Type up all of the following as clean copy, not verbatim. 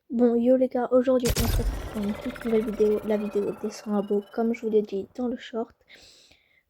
Bon, yo les gars, aujourd'hui on se retrouve pour une toute nouvelle vidéo, la vidéo des 100 abos, comme je vous l'ai dit dans le short.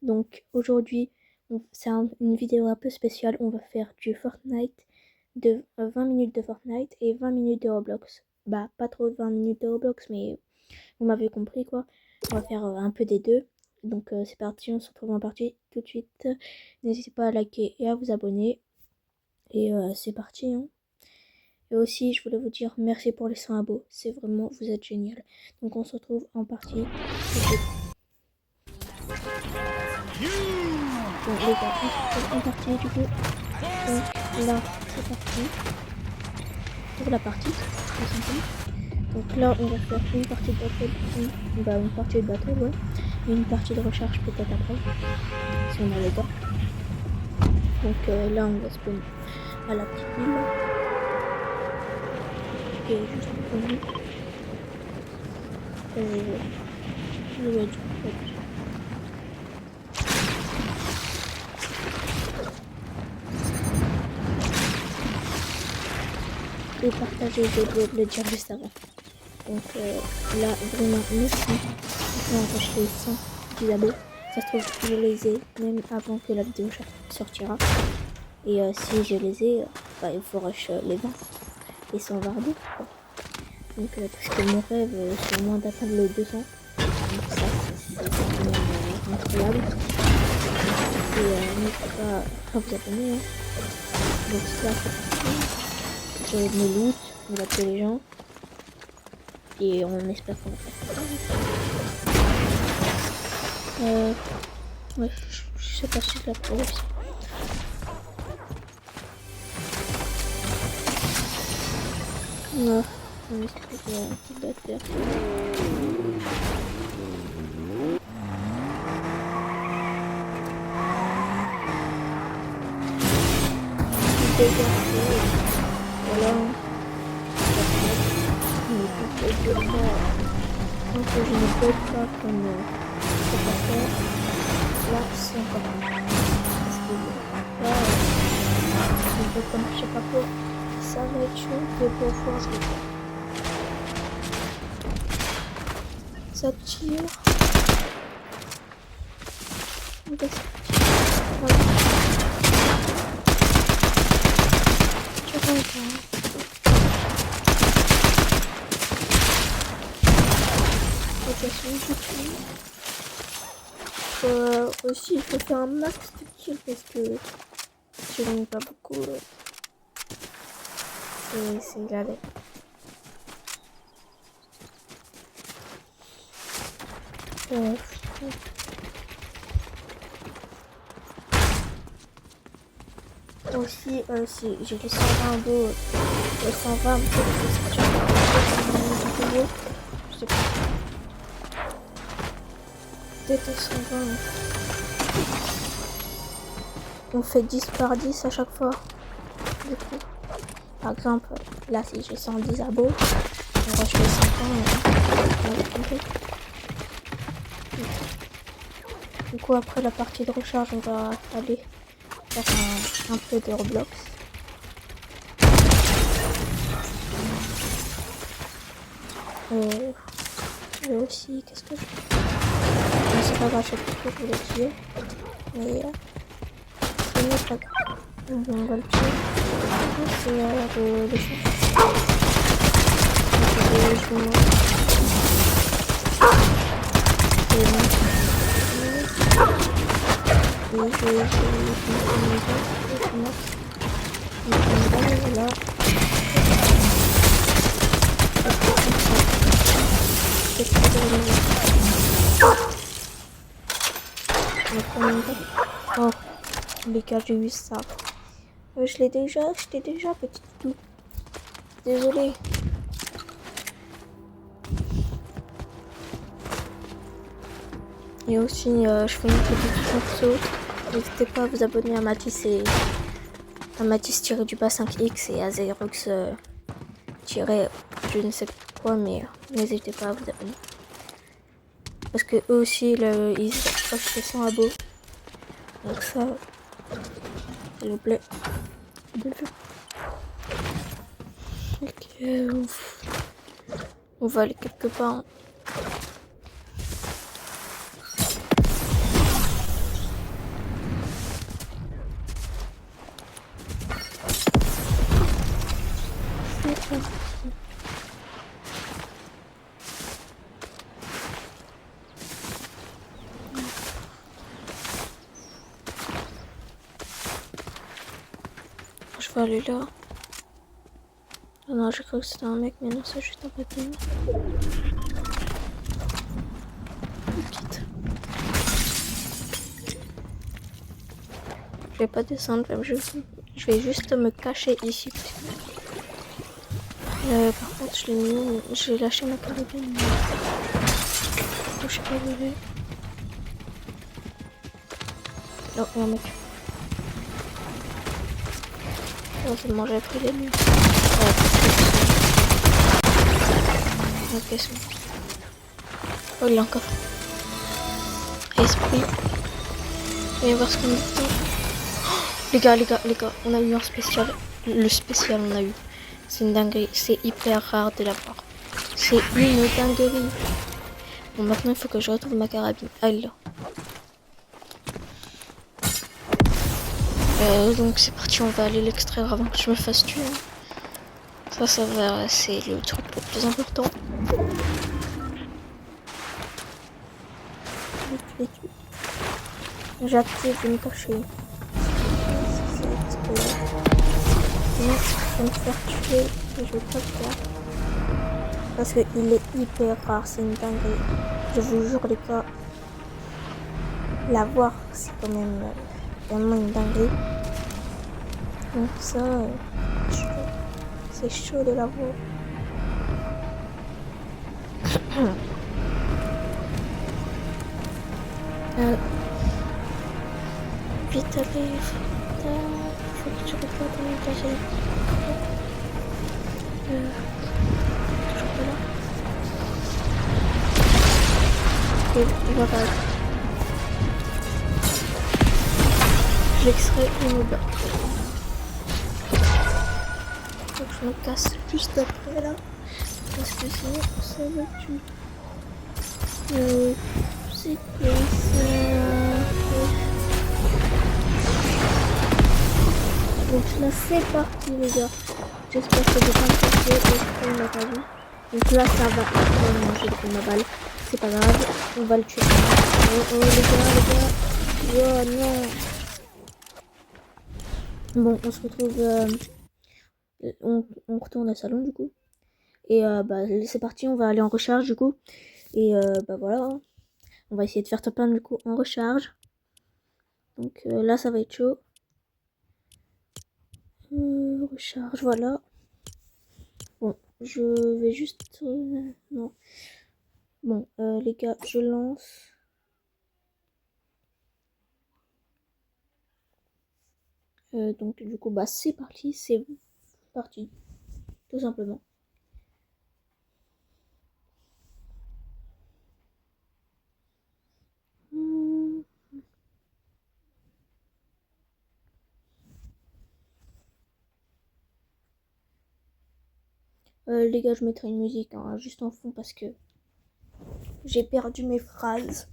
Donc aujourd'hui, c'est une vidéo un peu spéciale, on va faire du Fortnite, de 20 minutes de Fortnite et 20 minutes de Roblox. Bah, pas trop 20 minutes de Roblox, mais vous m'avez compris quoi. On va faire un peu des deux. Donc c'est parti, on se retrouve en partie tout de suite. N'hésitez pas à liker et à vous abonner. Et c'est parti, hein. Et aussi, je voulais vous dire merci pour les 100 abos. C'est vraiment, vous êtes génial. Donc on se retrouve en partie. Bon les gars, on se retrouve en partie du coup. Donc là, c'est parti. Pour la partie, tout simplement. Donc là, on va faire une partie de battle. Une partie de battle, ouais. Et une partie de recharge peut-être après. Si on a le temps. Donc là, on va spawn à la petite ville. Qui est juste en nous. Je vais être et partager, j'ai oublié de le dire juste avant. Donc là, vraiment, merci. Maintenant, on va acheter 110 abos. Ça se trouve, je les ai même avant que la vidéo sortira. Et si je les ai, bah, il faut rush les 20 et 120 abos. Donc, parce que mon rêve, c'est au moins d'atteindre le 200. Donc ça, c'est vraiment incroyable. Et n'hésitez pas à vous abonner. Hein. Donc ça, c'est parti. J'ai mes loot, on va tuer les gens. Et on espère qu'on va faire ça. Ouais, je sais pas si je la trouve aussi. Ouais, on espère qu'il y a un petit batteur. Voilà. Donc je ne peux pas comme spectateur. Là, c'est encore parce que là, je peux comme je sais pas quoi. Ça va être chaud de pouvoir jouer. Ça tire. Ok, ça tire. Voilà. Je regarde. Aussi il faut faire un max de kills parce que je gagne pas beaucoup et c'est galère. Aussi si j'ai les 120 abos, 120 je sais pas, peut-être 120. On fait 10 par 10 à chaque fois. Du coup, par exemple, là si j'ai 110 abos, on va jouer 120. Du coup, après la partie de recharge, on va aller faire un peu de Roblox. Et aussi, qu'est-ce que je fais? C'est pas grave, je sais plus ce que je voulais tuer. Mais c'est pas grave. On va le tuer. C'est le chien. Oh, les gars, j'ai eu ça. Je l'ai déjà acheté petit tout. Désolée. Et aussi, je fais une petite photo. N'hésitez pas à vous abonner à Mathis et à Mathis-du-bas 5X et à Xerox je ne sais quoi, mais n'hésitez pas à vous abonner. Parce que eux aussi, ils achètent les 100 abos. Donc ça, s'il vous plaît, de le faire. Ok, ouf. On va aller quelque part. C'est parti. Je vais aller là. Ah non, j'ai cru que c'était un mec, mais non, c'est juste un papillon. Quitte. Je vais pas descendre, je vais juste me cacher ici. Par contre, je l'ai mis, j'ai lâché ma carabine. Je sais pas où il est. Non, il y a un mec. Non, c'est bon, j'ai pris les nuits. Ok, c'est bon. Oh, il est encore. Esprit. Viens voir ce qu'on a. Oh, les gars, on a eu un spécial. Le spécial, on a eu. C'est une dinguerie. C'est hyper rare de l'avoir. C'est une dinguerie. Bon, maintenant, il faut que je retrouve ma carabine. Ah, elle est là. Donc, c'est parti. On va aller l'extraire avant que je me fasse tuer. Ça va. C'est le truc le plus important. J'active une cachée. Je vais me faire tuer et je vais pas le faire. Parce qu'il est hyper rare, c'est une dinguerie. Je vous jure les gars, l'avoir c'est quand même vraiment une dinguerie. Donc ça, c'est chaud de l'avoir. Vite allez, faut que tu regardes dans le cachet. Toujours pas là. Ok, on va pas. Je l'extrais et me bats. Faut que je me casse juste après là. Parce que sinon ça va tuer. C'est quoi ça? Donc là c'est parti les gars. J'espère que j'ai pas me cassé et que on l'a pas vu. Donc là ça va vraiment manger ma balle. C'est pas grave, on va le tuer. Oh les gars. Oh non. Bon on se retrouve. On retourne au salon du coup. Et bah c'est parti, on va aller en recharge du coup. Et bah voilà. On va essayer de faire top 1 du coup en recharge. Donc là ça va être chaud. Recharge, voilà. Bon, je vais juste... non. Bon, les gars, je lance. Donc du coup, bah c'est parti, tout simplement. Les gars, je mettrai une musique hein, juste en fond parce que j'ai perdu mes phrases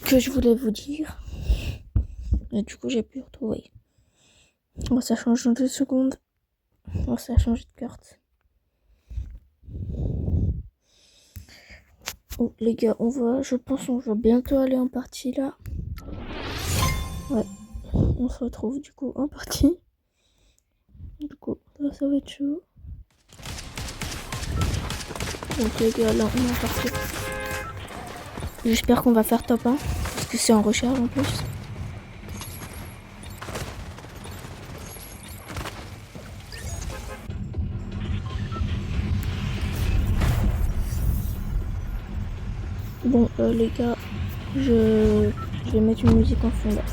que je voulais vous dire. Et du coup, j'ai pu retrouver. Bon, ça change en 2 secondes. Bon, ça a changé de carte. Oh, les gars, je pense qu'on va bientôt aller en partie là. Ouais, on se retrouve du coup en partie. Du coup, là ça va être chaud. Donc les gars, là on est en partie. J'espère qu'on va faire top 1. Parce que c'est en recharge en plus. Bon les gars, je vais mettre une musique en fond là.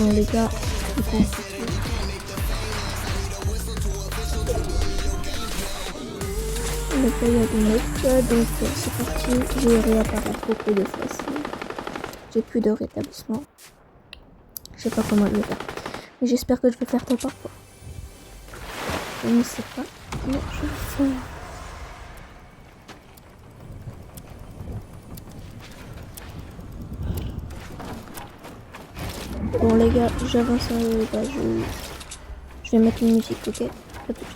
Bon les gars, je pense que le gars, il y a des notes, donc c'est parti. Je vais réapparaître beaucoup de fois si j'ai plus de rétablissement. Je sais pas comment le faire. Mais j'espère que je vais faire ça parfois. Je ne sais pas. Non, je vais faire. Bon les gars, j'avance, bah, je vais mettre une musique, ok? À tout de suite.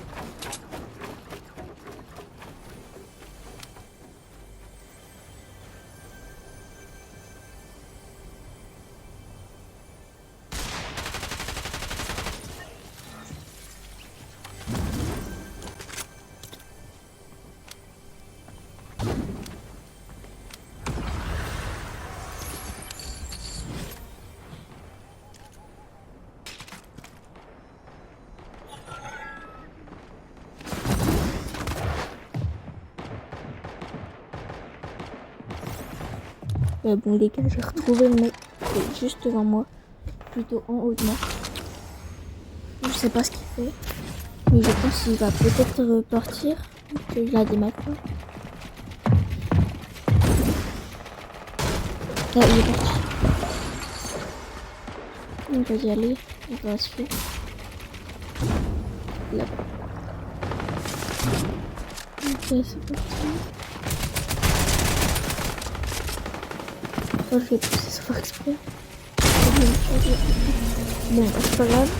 Bon les gars, j'ai retrouvé le mec qui est juste devant moi, plutôt en haut de moi. Je sais pas ce qu'il fait, mais je pense qu'il va peut-être repartir, qu'il a des matins. Ah, il est parti. On va y aller, on va se faire. Là. Ok, c'est parti. Oh, je vais pousser sans faire exprès. Bon, c'est pas grave.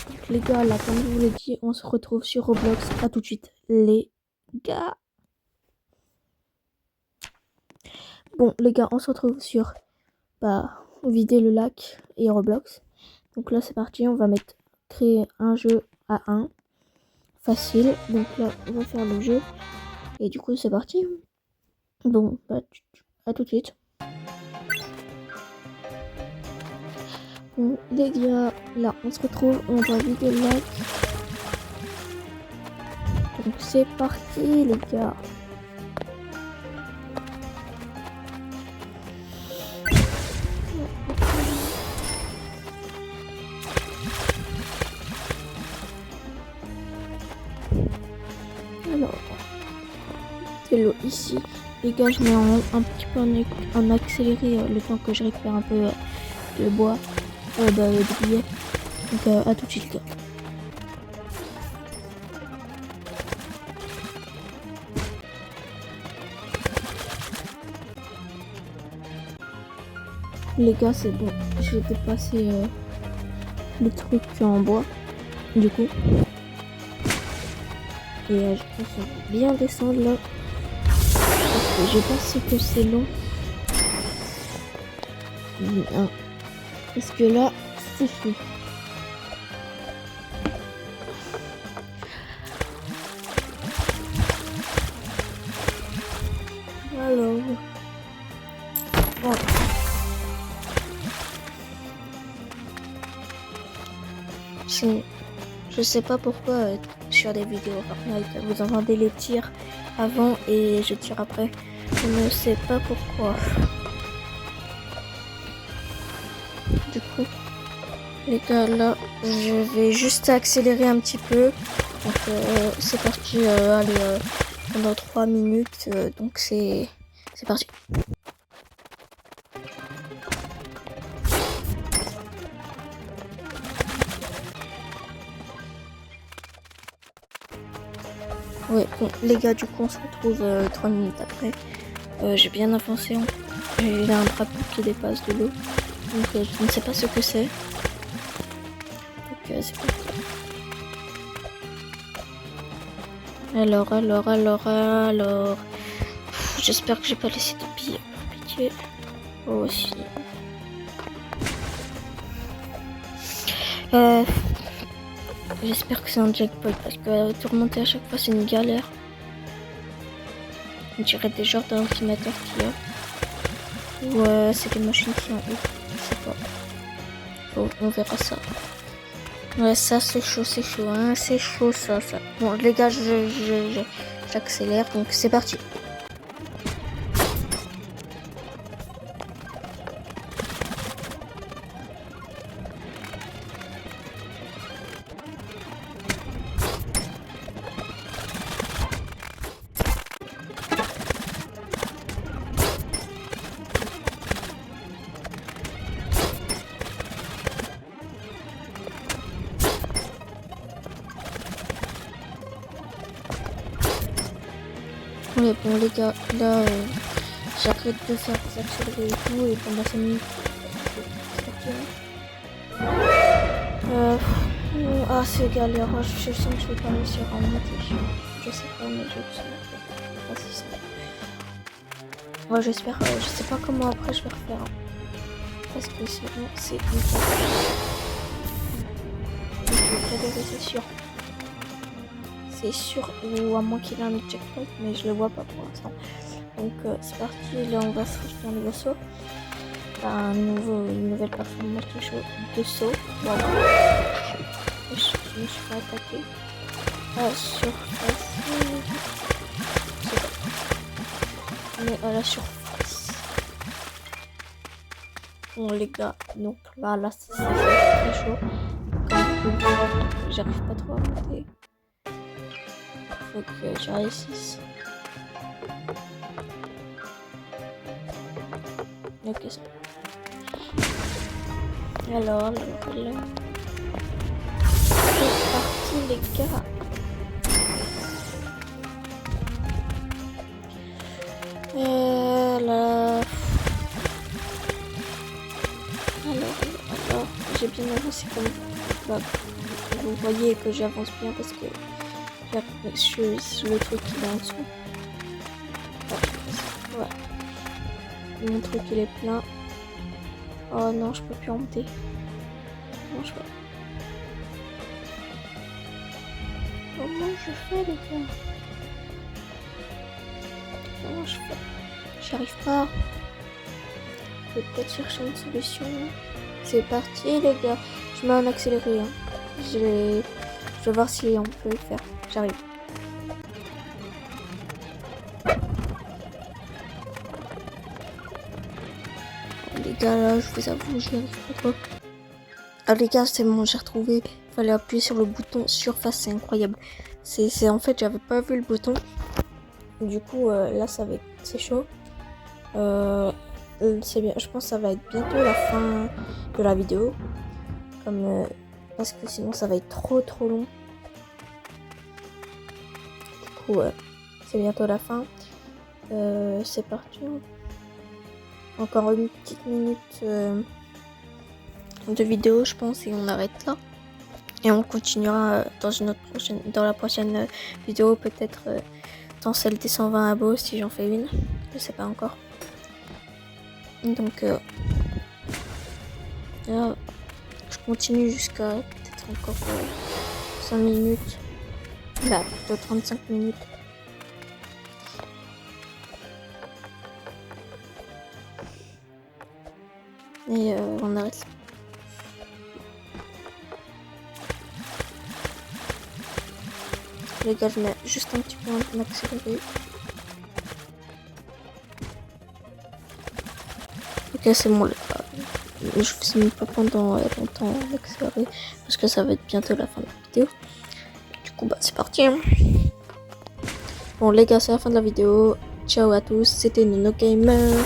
Donc, les gars, là, comme je vous l'ai dit, on se retrouve sur Roblox. À tout de suite, les gars. Bon, les gars, on se retrouve sur vider le lac et Roblox. Donc là, c'est parti. On va mettre créer un jeu à 1. Facile. Donc là, on va faire le jeu. Et du coup, c'est parti. Bon, bah, à tout de suite. Bon, les gars, là, on se retrouve. On va vider le lac. Donc c'est parti, les gars. Alors, c'est l'eau ici. Les gars, je mets un petit peu en accéléré le temps que je récupère un peu le bois, de billets. Donc à tout de suite, les gars. Les gars, c'est bon. Je vais dépasser le truc en bois, du coup. Et je pense qu'on va bien descendre là. Parce que je pense que c'est long. Non. Parce que là, c'est fou. Alors. Bon. Je sais pas pourquoi sur des vidéos Fortnite vous entendez les tirs avant et je tire après. Je ne sais pas pourquoi. Du coup, les gars, là, je vais juste accélérer un petit peu. Donc c'est parti, allez, pendant 3 minutes. Donc c'est parti. Ouais, bon, les gars, du coup, on se retrouve 3 minutes après. J'ai bien avancé. Il y a un drapeau qui dépasse de l'eau. Donc, je ne sais pas ce que c'est. Donc, c'est parti. Alors. J'espère que j'ai pas laissé de billes. Pour pitié. Oh, si. J'espère que c'est un jackpot parce que tout remonter à chaque fois c'est une galère. On dirait des genres d'ordinateurs qu'il y a. Ou c'est des machines qui sont haut. Je sais pas. Bon, on verra ça. Ouais, ça c'est chaud, hein. C'est chaud ça. Bon les gars, j'accélère donc c'est parti. Ouais, bon les gars, là j'arrête de faire des accélérés et tout et pendant 5 minutes. C'est galère, je sens que je vais pas réussir à en monter. Je sais pas, mais je sens que c'est ça. Ouais, j'espère, je sais pas comment après je vais refaire. Parce que sinon c'est une c'est sûr. C'est sûr, ou à moins qu'il ait un autre checkpoint, mais je le vois pas pour l'instant. Donc c'est parti, là on va se rajouter un nouveau saut. Une nouvelle performance de saut. Wow. Je me suis fait attaquer. À la surface. Mais à la surface. Bon les gars, donc là c'est très chaud. Comme vous pouvez le voir, j'arrive pas trop à monter. Faut que je réussisse. Ok, c'est bon. Alors, c'est parti les gars. Là. Alors, j'ai bien avancé comme bah, vous voyez que j'avance bien parce que le truc il est en dessous. Ouais. Mon truc il est plein. Oh non, je peux plus en monter. Comment je fais? Comment je fais les gars? Comment je fais? J'y arrive pas. Je vais peut-être chercher une solution. C'est parti les gars. Je mets en accéléré. Hein. Je vais voir si on peut le faire. J'arrive. Les gars là, je vous avoue, je n'y arrive pas trop. Ah les gars, c'est bon, j'ai retrouvé. Il fallait appuyer sur le bouton surface, c'est incroyable. C'est en fait, j'avais pas vu le bouton. Du coup, là, c'est chaud. C'est bien. Je pense que ça va être bientôt la fin de la vidéo, parce que sinon ça va être trop long. Du coup, c'est bientôt la fin. C'est parti. Encore une petite minute de vidéo, je pense, et on arrête là. Et on continuera dans la prochaine vidéo, peut-être dans celle des 120 abos si j'en fais une. Je sais pas encore. Donc, là, je continue jusqu'à peut-être encore 5 minutes. Là, plutôt 35 minutes. Et on arrête. Les gars, je mets juste un petit peu en accéléré. Ok, c'est bon les gars. Je faisais même pas pendant longtemps d'accélérer parce que ça va être bientôt la fin de la vidéo. Du coup, bah c'est parti. Hein. Bon les gars, c'est la fin de la vidéo. Ciao à tous, c'était NoNoGamer.